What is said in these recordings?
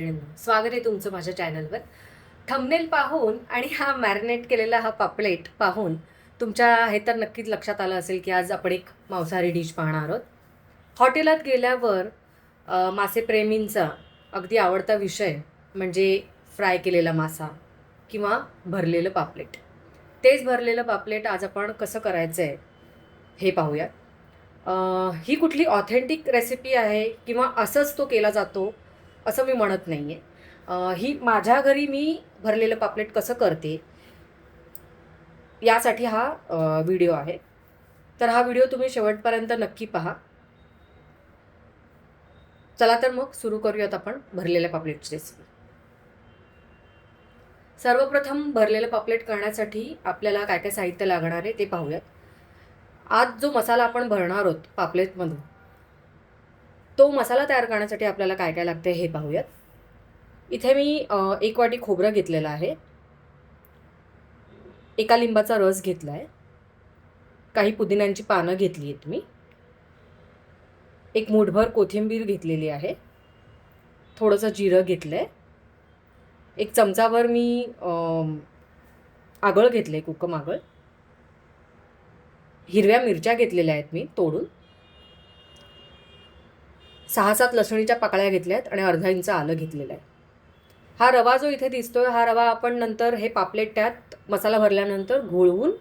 मैत्रिणींनो, स्वागत आहे तुमचं माझ्या चॅनलवर. थंबनेल पाहून आणि हा मॅरिनेट केलेला हा पापलेट पाहून तुमच्या हे तर नक्कीच लक्षात आलं असेल की आज आपण एक मांसाहारी डिश पाहणार आहोत. हॉटेलात गेल्यावर मासेप्रेमींचा अगदी आवडता विषय म्हणजे फ्राय केलेला मासा किंवा भरलेलं पापलेट. तेच भरलेलं पापलेट आज आपण कसं करायचं आहे हे पाहूया. ही कुठली ऑथेंटिक रेसिपी आहे किंवा असंच तो केला जातो असं मी म्हणत नाही आहे. ही माझ्या घरी मी भरलेलं पापलेट कसं करते यासाठी हा व्हिडिओ आहे. तर हा व्हिडिओ तुम्ही शेवटपर्यंत नक्की पहा. चला तर मग सुरू करूयात आपण भरलेल्या पापलेटची रेसिपी. सर्वप्रथम भरलेलं पापलेट करण्यासाठी आपल्याला काय काय साहित्य लागणार आहे ते पाहूयात. आज जो मसाला आपण भरणार आहोत पापलेटमधून तो मसाला तयार करण्यासाठी आपल्याला काय काय लागते हे पाहूयात. इथे मी 1 वाटी खोबरं घेतलेलं आहे, एका लिंबाचा रस घेतला आहे, काही पुदिन्याची पानं घेतली आहेत मी, एक मूठभर कोथिंबीर घेतलेली आहे, थोडंसं जिरं घेतलं आहे, एक चमचाभर मी आगळ घेतलं आहे, कोकम आगळ, हिरव्या मिरच्या घेतलेल्या आहेत मी तोडून, 6-7 लसणीच्या पाकळ्या घेतल्या आहेत आणि अर्धा इंच आलं घेतलेलं आहे. हा रवा जो इथे दिसतोय हा रवा आपण नंतर हे पापलेट त्यात मसाला भरल्यानंतर घोळवून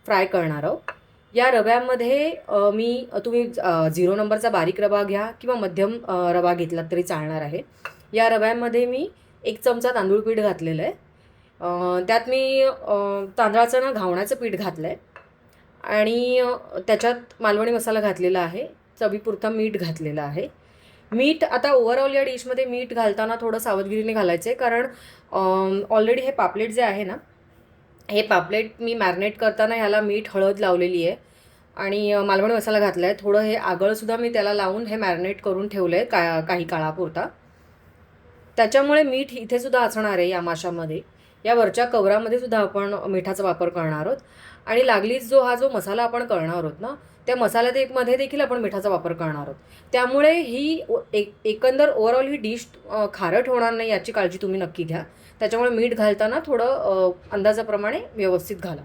फ्राय करणार आहोत. या रव्यामध्ये तुम्ही 0 नंबरचा बारीक रवा घ्या किंवा मध्यम रवा घेतला तरी चालणार आहे. या रव्यामध्ये मी 1 चमचा तांदूळ पीठ घातलेलं आहे. त्यात मी तांदळाचं ना घावण्याचं पीठ घातलं आहे आणि त्याच्यात मालवणी मसाला घातलेला आहे, चवीपुरता मीठ घातलेलं आहे. मीठ आता ओव्हरऑल या डिशमध्ये मीठ घालताना थोडं सावधगिरीने घालायचं आहे, कारण ऑलरेडी हे पापलेट जे आहे ना, हे पापलेट मी मॅरिनेट करताना ह्याला मीठ हळद लावलेली आहे आणि मालवणी मसाला घातला आहे. थोडं हे आगळसुद्धा मी त्याला लावून हे मॅरिनेट करून ठेवलं आहे काही काळापुरता. त्याच्यामुळे मीठ इथेसुद्धा असणार आहे या माशामध्ये. या वरच्या कवरामध्ये सुद्धा आपण मिठाचा वापर करणार आहोत आणि लागलीच जो मसाला आपण करणार आहोत ना, त्या मसाल्यात मध्ये देखील आपण मिठाचा वापर करणार आहोत. त्यामुळे ही एकंदर ओव्हरऑल ही डिश खारट होणार नाही याची काळजी तुम्ही नक्की घ्या. त्याच्यामुळे मीठ घालताना थोडं अंदाजाप्रमाणे व्यवस्थित घाला.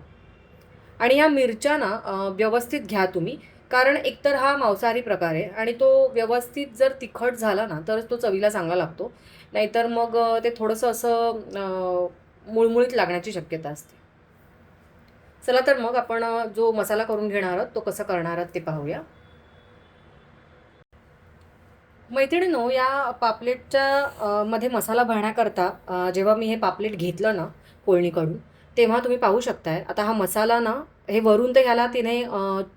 आणि ह्या मिरच्या ना व्यवस्थित घ्या तुम्ही, कारण एकतर हा मांसाहारी प्रकार आहे आणि तो व्यवस्थित जर तिखट झाला ना तरच तो चवीला चांगला लागतो, नाहीतर मग ते थोडंसं असं मुळमुळीत लागण्याची शक्यता असते. चला तर मग आपण जो मसाला करून घेणार आहोत तो कसा करणार आहोत ते पाहूया. मैत्रिणींनो, या पापलेटच्या मध्ये मसाला भरण्याकरता जेव्हा मी हे पापलेट घेतलं ना कोळणीकडून, तेव्हा तुम्ही पाहू शकताय आता हा मसाला ना, हे वरून तर ह्याला तिने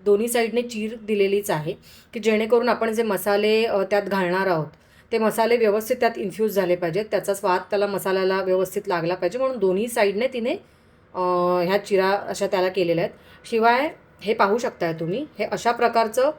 दोन्ही साईडने चीर दिलेलीच आहे की जेणेकरून आपण जे मसाले त्यात घालणार आहोत ते मसाले व्यवस्थित त्यात इन्फ्यूज झाले पाहिजेत, त्याचा स्वाद त्याला मसाल्याला व्यवस्थित लागला पाहिजे, म्हणून दोन्ही साईडने तिने ह्या चिरा अशा त्याला केलेल्या आहेत. शिवाय हे पाहू शकताय तुम्ही, हे अशा प्रकारचं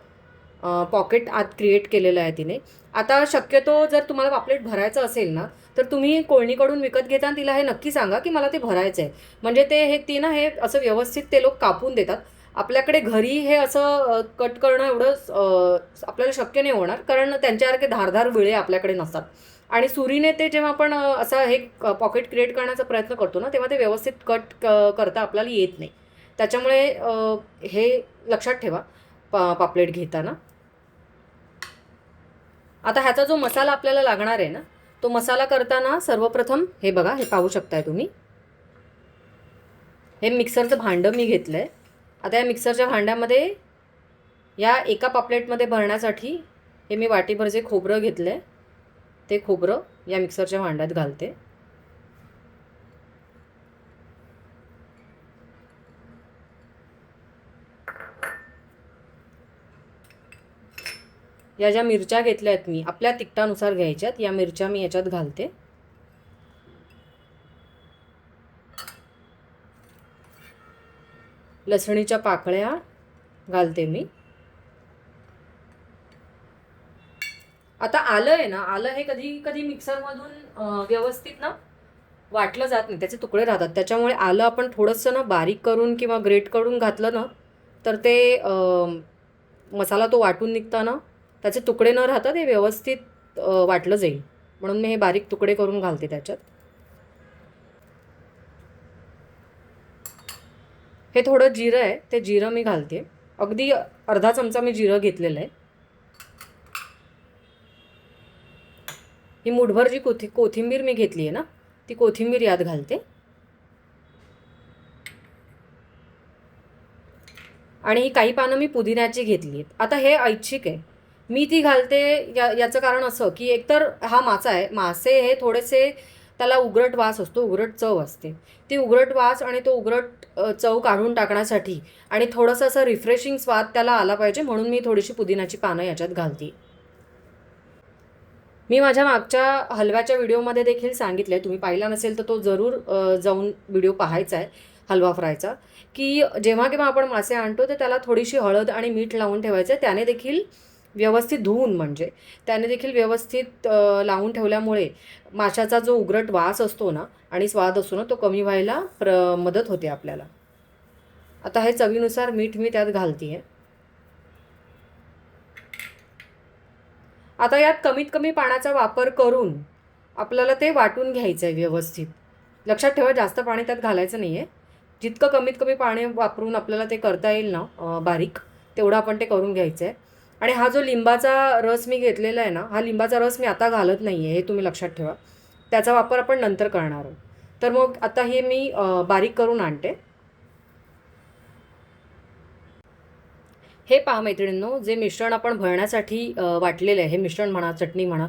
पॉकेट आत क्रिएट केलेलं आहे तिने. आता शक्यतो जर तुम्हाला पापलेट भरायचं असेल ना तर तुम्ही कोळणीकडून विकत घेताना तिला हे नक्की सांगा की मला ते भरायचं आहे, म्हणजे ती ना हे असं व्यवस्थित ते लोक कापून देतात. आपल्याकडे घरी हे असं कट करणं एवढं आपल्याला शक्य नाही होणार, कारण त्यांच्यासारखे धारधार विळे आपल्याकडे नसतात आणि सुरीने ते जेव्हा आपण असं हे पॉकेट क्रिएट करण्याचा प्रयत्न करतो ना तेव्हा ते व्यवस्थित कट करता आपल्याला येत नाही. त्याच्यामुळे हे लक्षात ठेवा पापलेट घेताना. आता ह्याचा जो मसाला आपल्याला लागणार आहे ना, तो मसाला करताना सर्वप्रथम हे बघा, हे पाहू शकताय तुम्ही, हे मिक्सरचं भांडं मी घेतलं आहे. आता या मिक्सरच्या भांड्यामध्ये या एका पापलेटमध्ये भरण्यासाठी हे मी वाटीभर जे खोबरं घेतलं आहे ते खोबरं या मिक्सरच्या भांड्यात घालते. या ज्या मिरच्या घेतल्या आहेत मी आपल्या तिखटानुसार घ्यायच्यात, या मिरच्या मी याच्यात घालते. लसणीच्या पाकळ्या घालते मी. आता आलं आहे ना, आलं हे कधी कधी मिक्सरमधून व्यवस्थित ना वाटलं जात नाही, त्याचे तुकडे राहतात. त्याच्यामुळे आलं आपण थोडंसं ना बारीक करून किंवा ग्रेट करून घातलं ना तर ते मसाला तो वाटून निघताना त्याचे तुकडे न राहता ते व्यवस्थित वाटलं जाईल. म्हणून मी हे बारीक तुकडे करून घालते त्याच्यात. हे थोडं जिरं आहे, ते जिरं मी घालते. अगदी अर्धा चमचा मी जिरं घेतलेलं आहे. ही मुठभर जी कोथिंबीर मी घेतली आहे ना, ती कोथिंबीर यात घालते. आणि ही काही पानं मी पुदिन्याची घेतली आहेत. आता हे ऐच्छिक आहे, मी ती घालते. याचं कारण असं की एकतर हा मासा आहे, मासे हे थोडेसे त्याला उग्रट वास असतो, उग्रट चव असते. ती उग्रट वास आणि तो उग्रट चव काढून टाकण्यासाठी आणि थोडंसं असं रिफ्रेशिंग स्वाद त्याला आला पाहिजे, म्हणून मी थोडीशी पुदिन्याची पानं याच्यात घालते. मी माझ्या मागच्या हलव्याच्या व्हिडिओमध्ये देखील सांगितलं आहे, तुम्ही पाहिला नसेल तर तो जरूर जाऊन व्हिडिओ पाहायचा आहे हलवा फ्रायचा, की जेव्हा केव्हा आपण मासे आणतो तर त्याला थोडीशी हळद आणि मीठ लावून ठेवायचं आहे. त्याने देखील व्यवस्थित धुवून, म्हणजे त्याने देखील व्यवस्थित लावून ठेवल्यामुळे माशाचा जो उग्रट वास असतो ना आणि स्वाद असतो ना, तो कमी व्हायला मदत होते आपल्याला. आता हे चवीनुसार मीठ मी त्यात घालते आहे. आता यात कमीत कमी पाण्याचा वापर करून आपल्याला ते वाटून घ्यायचं आहे व्यवस्थित. लक्षात ठेवा, जास्त पाणी त्यात घालायचं नाही आहे. जितकं कमीत कमी पाणी वापरून आपल्याला ते करता येईल ना बारीक, तेवढं आपण ते करून घ्यायचं आहे. आणि हा जो लिंबाचा रस मी घेतलेला आहे ना, हा लिंबाचा रस मी आता घालत नाही आहे, हे तुम्ही लक्षात ठेवा. त्याचा वापर आपण नंतर करणार आहोत. तर मग आता हे मी बारीक करून आणते. हे पहा मैत्रिणींनो, जे मिश्रण आपण भरण्यासाठी वाटलेलं आहे, हे मिश्रण म्हणा, चटणी म्हणा,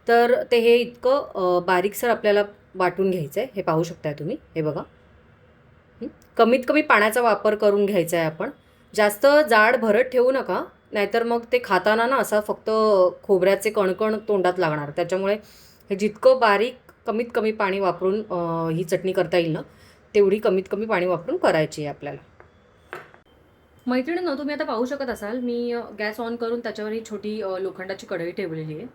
तर ते हे इतकं बारीकसर आपल्याला वाटून घ्यायचं आहे. हे पाहू शकताय तुम्ही, हे बघा. कमीत कमी पाण्याचा वापर करून घ्यायचा आहे आपण. जास्त जाड भरत ठेवू नका, नाहीतर मग ते खाताना ना असा फक्त खोबऱ्याचे कणकण तोंडात लागणार. त्याच्यामुळे हे जितकं बारीक कमीत कमी पाणी वापरून ही चटणी करता येईल ना, तेवढी कमीत कमी पाणी वापरून करायची आहे आपल्याला. मैत्रिणींनो, तुम्ही आता पाहू शकत असाल, मी गॅस ऑन करून त्याच्यावर ही छोटी लोखंडाची कढई ठेवलेली आहे.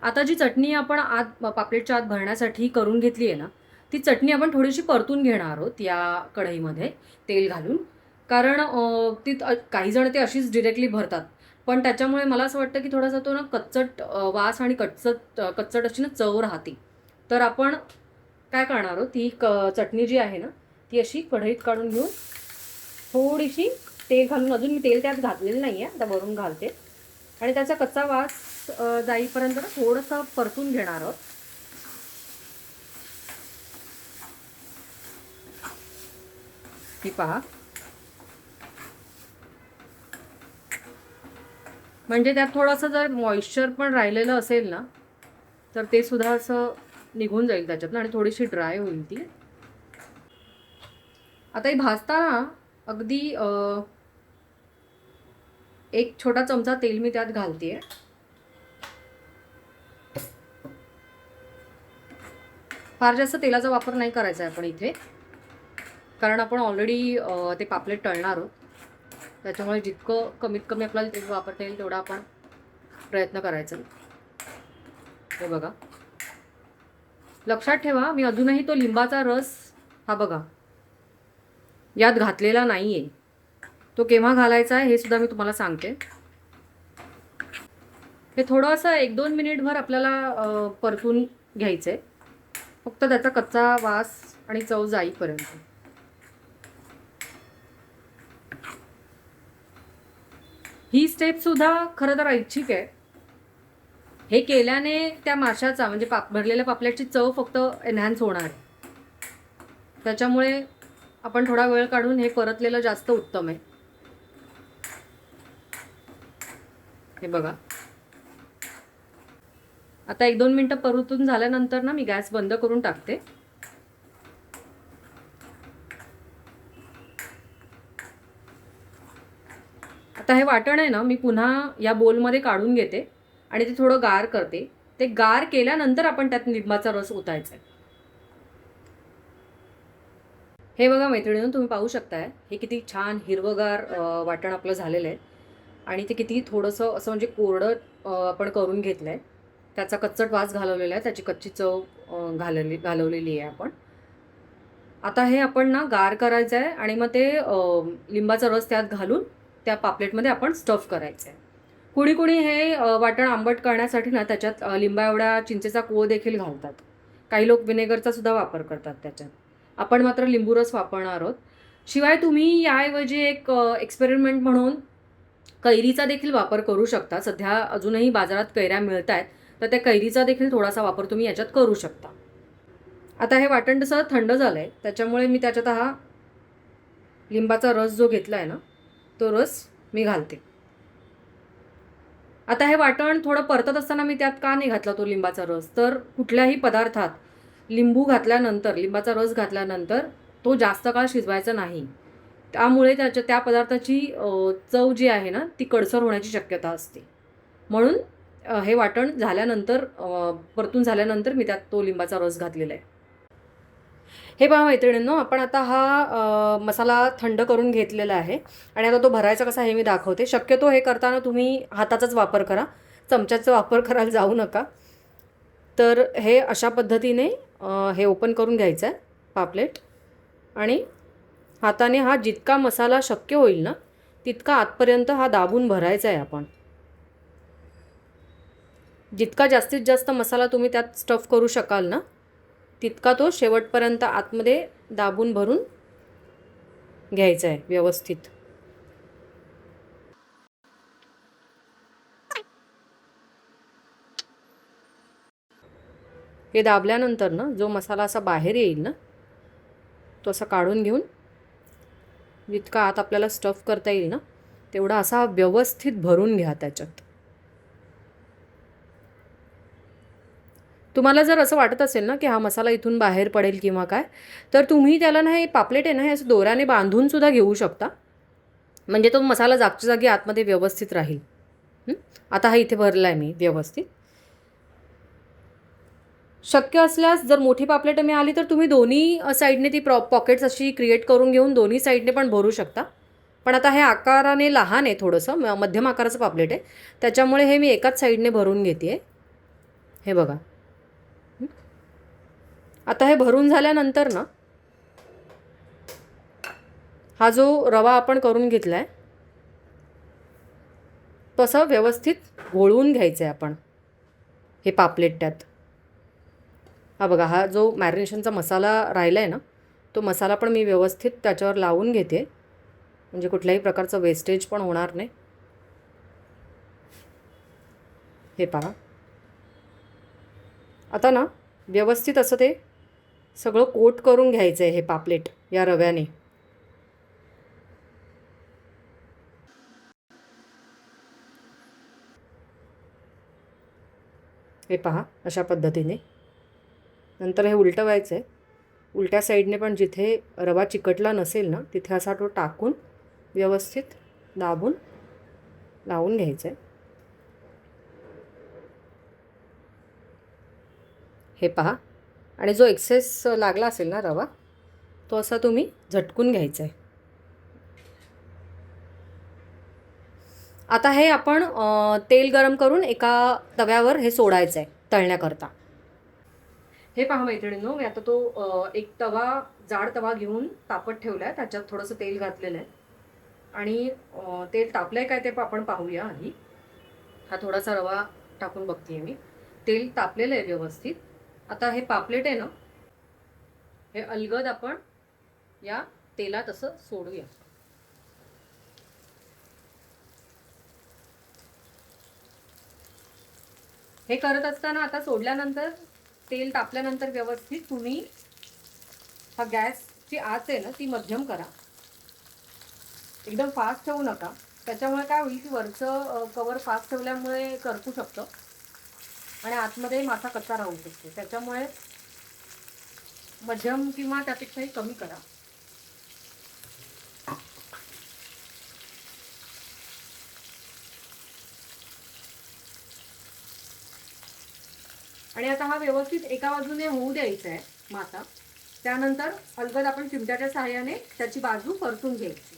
आता जी चटणी आपण आत पापलेटच्या आत भरण्यासाठी करून घेतली आहे ना, ती चटणी आपण थोडीशी परतून घेणार आहोत या कढईमध्ये तेल घालून. कारण काही जण ते अशीच डिरेक्टली भरतात, पण त्याच्यामुळे मला असं वाटतं की थोडासा तो ना कच्चट वास आणि कच्चट अशी ना चव राहते. तर आपण काय करणार आहोत, ती चटणी जी आहे ना, ती अशी कढईत काढून घेऊन थोडीशी तेल घालून, अजून मी तेल त्यात घातलेलं नाही आहे, आता वरून घालते. आणि त्याचा कच्चा वास जाईपर्यंत ना थोडंसं परतून घेणार आहोत. ही पहा, म्हणजे त्यात थोडंसं जर मॉइश्चर पण राहिलेलं असेल ना, तर ते सुद्धा असं निघून जाईल त्याच्यातनं आणि थोडीशी ड्राय होईल ती. आता ही भाजताना अगदी एक छोटा चमचा तेल मी त्यात घालते आहे. फार जास्त तेलाचा वापर नाही करायचा आहे आपण इथे, कारण आपण ऑलरेडी ते पापलेट तळणार आहोत. त्याच्यामुळे जितकं कमीत कमी आपल्याला तेल वापरता येईल तेवढा आपण प्रयत्न करायचा. हे बघा, लक्षात ठेवा, मी अजूनही तो लिंबाचा रस हा बघा यात घातलेला नाही आहे. तो केव्हा घालायचा आहे हे सुद्धा मी तुम्हाला सांगते. हे थोडं असं 1-2 मिनिटभर आपल्याला परतून घ्यायचं आहे, फक्त त्याचा कच्चा वास आणि चव जाईपर्यंत. ही स्टेपसुद्धा खरं तर ऐच्छिक आहे. हे केल्याने त्या माशाचा म्हणजे भरलेल्या पापलेटची चव फक्त एनहॅन्स होणार आहे. त्याच्यामुळे आपण थोडा वेळ काढून हे परतलेलं जास्त उत्तम आहे. हे बघा, आता 1-2 मिनटं परतून झाल्यानंतर ना मी गॅस बंद करून टाकते. आता हे वाटण आहे ना, मी पुन्हा या बोलमध्ये काढून घेते आणि ते थोडं गार करते. ते गार केल्यानंतर आपण त्यात लिंबाचा रस ओतायचा आहे. हे बघा मैत्रिणींनो, तुम्ही पाहू शकताय, हे किती छान हिरवगार वाटण आपलं झालेलं आहे. आणि ते किती थोडंसं असं म्हणजे कोरडं आपण करून घेतलं आहे. त्याचा कच्चट वास घालवलेला आहे, त्याची कच्ची चव घालवलेली आहे आपण. आता हे आपण ना गार करायचं आहे आणि मग ते लिंबाचा रस त्यात घालून त्या पापलेटमध्ये आपण स्टफ करायचं आहे. कुणी कुणी हे वाटण आंबट करण्यासाठी ना त्याच्यात लिंबा एवढा चिंचेचा कोळ देखील घालतात. काही लोक विनेगरचा सुद्धा वापर करतात त्याच्यात. आपण मात्र लिंबू रस वापरणार आहोत. शिवाय तुम्ही याऐवजी एक एक्सपेरिमेंट म्हणून कैरीचा देखील वापर करू शकता. सध्या अजूनही बाजारात कैऱ्या मिळतायत, तर त्या कैरीचा देखील थोडासा वापर तुम्ही याच्यात करू शकता. आता हे वाटण तसं थंड झालं आहे, त्याच्यामुळे मी त्याच्यात हा लिंबाचा रस जो घेतला आहे ना, तो रस मी घालते. आता हे वाटण थोडं परतत असताना मी त्यात का नाही घातला तो लिंबाचा रस, तर कुठल्याही पदार्थात लिंबू घातल्यानंतर, लिंबाचा रस घातल्यानंतर तो जास्त काळ शिजवायचा नाही. त्यामुळे त्या पदार्थाची चव जी आहे ना, ती कडसर होण्याची शक्यता असते. म्हणून हे वाटण झाल्यानंतर, परतून झाल्यानंतर मी त्यात तो लिंबाचा रस घातलेला आहे. हे पहा मैत्रिणींनो, आपण आता हा मसाला थंड करून घेतलेला आहे आणि आता तो भरायचा कसा हे मी दाखवते. शक्यतो हे करताना तुम्ही हाताचाच वापर करा, चमच्याचा वापर करायला जाऊ नका. तर हे अशा पद्धतीने हे ओपन करून घ्यायचं आहे पापलेट आणि हाताने हा जितका मसाला शक्य होईल ना, तितका आतपर्यंत हा दाबून भरायचा आहे आपण. जितका जास्तीत जास्त मसाला तुम्ही त्यात स्टफ करू शकाल ना, तितका तो शेवटपर्यंत आतमध्ये दाबून भरून घ्यायचा आहे व्यवस्थित. हे दाबल्यानंतर ना, जो मसाला असा बाहेर येईल ना, तो असा काढून घेऊन जितका आत आपल्याला स्टफ करता येईल ना, तेवढा असा व्यवस्थित भरून घ्या त्याच्यात. तुम्हाला जर असं वाटत असेल ना, की हा मसाला इथून बाहेर पडेल किंवा काय, तर तुम्ही त्याला ना, हे पापलेट आहे ना, हे असं दोऱ्याने बांधून सुद्धा घेऊ शकता. म्हणजे तो मसाला जागच्या जागी आतमध्ये व्यवस्थित राहील. आता हा इथे भरला आहे मी व्यवस्थित. शक्य असल्यास जर मोठी पापलेट मिळाली तर तुम्ही दोन्ही साईडने ती पॉकेट्स अशी क्रिएट करून घेऊन दोन्ही साईडने पण भरू शकता. पण आता हे आकाराने लहान आहे थोडंसं, मध्यम आकाराचं पापलेट आहे, त्याच्यामुळे हे मी एकाच साईडने भरून घेते आहे. हे बघा. आता हे भरून झाल्यानंतर ना, हा जो रवा आपण करून घेतला आहे तो असं व्यवस्थित घोळवून घ्यायचं आहे आपण हे पापलेट त्यात. हा बघा, हा जो मॅरिनेशनचा मसाला राहिला आहे ना, तो मसाला पण मी व्यवस्थित त्याच्यावर लावून घेते, म्हणजे कुठल्याही प्रकारचं वेस्टेज पण होणार नाही. हे पहा, आता ना व्यवस्थित असं ते सगळं कोट करून घ्यायचं आहे हे पापलेट या रव्याने. हे पहा, अशा पद्धतीने. नंतर हे उलटवायचं आहे. उलट्या साईडने पण जिथे रवा चिकटला नसेल ना, तिथे असा तो टाकून व्यवस्थित दाबून लावून घ्यायचं आहे. हे पहा, आणि जो एक्सेस लागला असेल ना रवा, तो असा तुम्ही झटकून घ्यायचा आहे. आता हे आपण तेल गरम करून एका तव्यावर हे सोडायचं आहे तळण्याकरता. हे पहा मैत्रिणींनो, मी आता तो एक जाड तवा घेऊन तापत ठेवला आहे, त्याच्यात थोडंसं तेल घातलेलं आहे आणि तेल तापलं आहे काय ते आपण पाहूया आधी. हा थोडासा रवा टाकून बघते मी. तेल तापलेलं आहे व्यवस्थित. आता हे पापलेट आहे ना, हे अलगद आपण या तेलात असं सोडूया. हे करत असताना आता सोडल्यानंतर, तेल तापल्यानंतर व्यवस्थित तुम्ही हा गॅसची आच आहे ना, ती मध्यम करा. एकदम फास्ट ठेवू नका, त्याच्यामुळे काय होईल की वरचं कवर फास्ट ठेवल्यामुळे करपू शकतं आणि आतमध्ये मासा कच्चा राहू शकतो. त्याच्यामुळे मध्यम किंवा त्यापेक्षाही कमी करा. आणि आता हा व्यवस्थित एका बाजूने होऊ द्यायचा आहे मासा. त्यानंतर अलगद आपण चिमट्याच्या सहाय्याने त्याची बाजू परतून घ्यायची.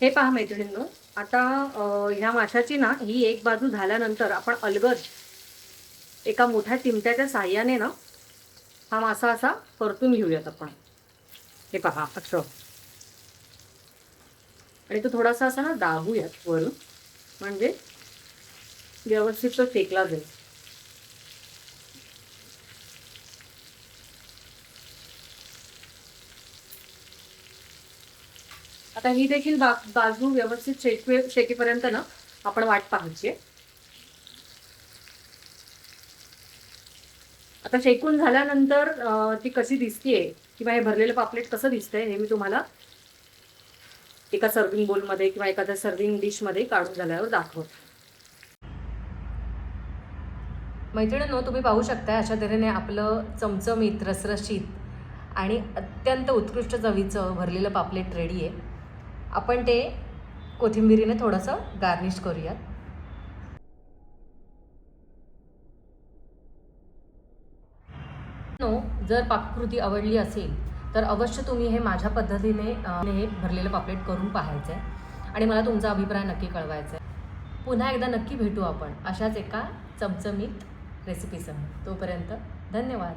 हे पहा मैत्रिणींनो, आता ह्या माशाची ना ही एक बाजू झाल्यानंतर आपण अलगद एका मोठ्या चिमट्याच्या साह्याने ना हा मासा असा परतून घेऊयात आपण. हे पहा असं, आणि तो थोडासा असा ना दाबूयात वरून, म्हणजे व्यवस्थित तो शेकला जाईल. आता ही देखील बाजू व्यवस्थित शेकेपर्यंत ना आपण वाट पाहायची. आता शेकून झाल्यानंतर ती कशी दिसतीये किंवा हे भरलेलं पापलेट कसं दिसतंय हे मी तुम्हाला एका सर्विंग बोलमध्ये किंवा एखाद्या सर्विंग डिशमध्ये काढून झाल्यावर दाखवते. मैत्रिणींनो, तुम्ही पाहू शकता अशा तऱ्हेने आपलं चमचमीत, रसरशीत आणि अत्यंत उत्कृष्ट चवीचं भरलेलं पापलेट रेडी आहे. आपण ते कोथिंबिरीने थोडंसं गार्निश करूयात. जर पाककृती आवडली असेल तर अवश्य तुम्ही हे माझ्या पद्धतीने हे भरलेलं पापलेट करून पाहायचं आहे आणि मला तुमचा अभिप्राय नक्की कळवायचा आहे. पुन्हा एकदा नक्की भेटू आपण अशाच एका चमचमीत रेसिपीसह. तोपर्यंत धन्यवाद.